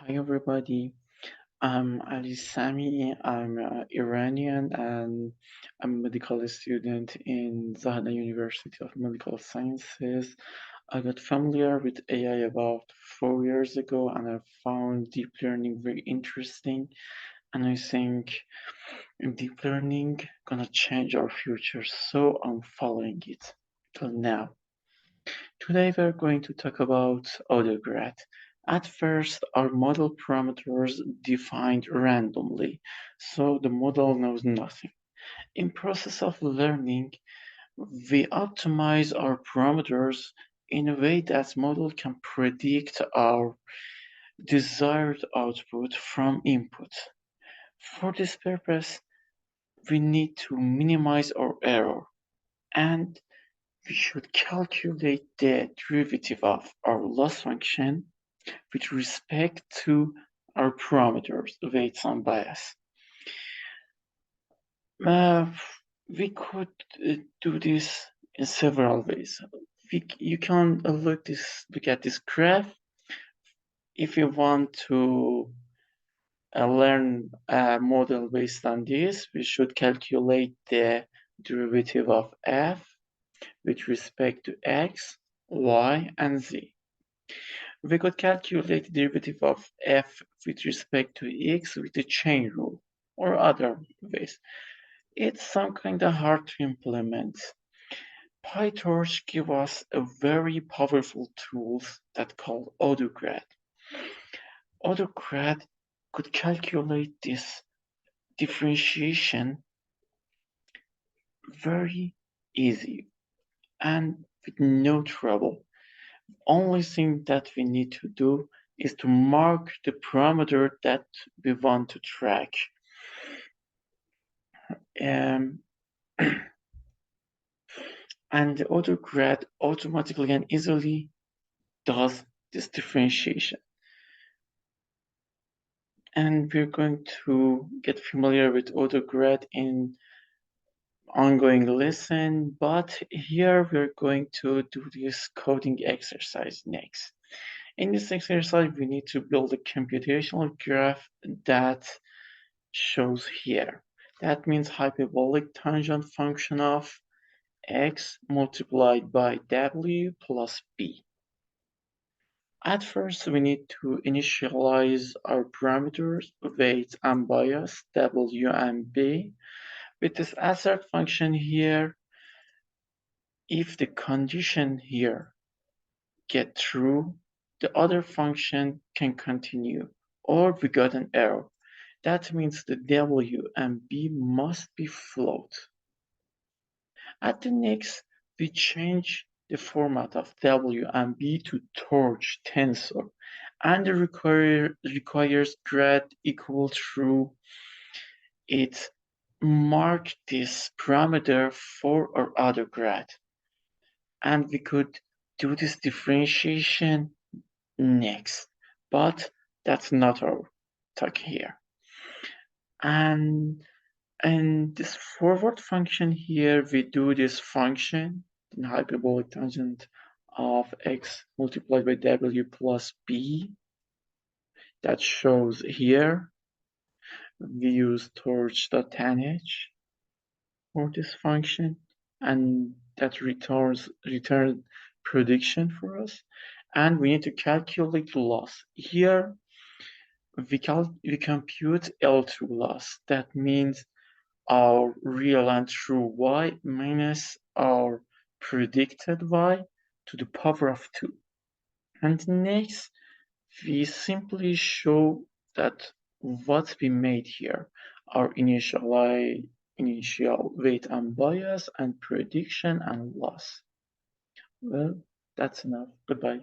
Hi everybody, I'm Ali Sami. I'm Iranian and I'm a medical student in Zahda University of Medical Sciences. I got familiar with AI about 4 years ago and I found deep learning very interesting, and I think deep learning gonna change our future, so I'm following it till now. Today we're going to talk about autograd. At first, our model parameters defined randomly, so the model knows nothing. In process of learning, we optimize our parameters in a way that model can predict our desired output from input. For this purpose, we need to minimize our error, and we should calculate the derivative of our loss function with respect to our parameters, weights and bias. Uh, we could do this in several ways. You can look at this graph. If you want to learn a model based on this, we should calculate the derivative of f with respect to x, y, and z. We could calculate the derivative of f with respect to x with the chain rule or other ways. It's some kind of hard to implement. PyTorch give us a very powerful tools that called AutoGrad. AutoGrad could calculate this differentiation very easy and with no trouble. Only thing that we need to do is to mark the parameter that we want to track. Um, and the AutoGrad automatically and easily does this differentiation. And we're going to get familiar with AutoGrad in ongoing lesson, but here we're going to do this coding exercise next. In this exercise, we need to build a computational graph that shows here. That means hyperbolic tangent function of x multiplied by w plus b. At first, we need to initialize our parameters, weight and bias, w and b. With this assert function here, if the condition here get true, the other function can continue, or we got an error. That means the w and b must be float. At the next, we change the format of w and b to torch tensor, and it requires grad equal true. It mark this parameter for our other grad, and we could do this differentiation next, but that's not our talk here. And this forward function here, we do this function in hyperbolic tangent of x multiplied by w plus b that shows here. We use torch.tanh for this function, and that return prediction for us. And we need to calculate loss. Here we compute L2 loss. That means our real and true y minus our predicted y to the power of 2. And next, we simply show that what we made here, our initial weight and bias and prediction and loss. Well, that's enough. Goodbye.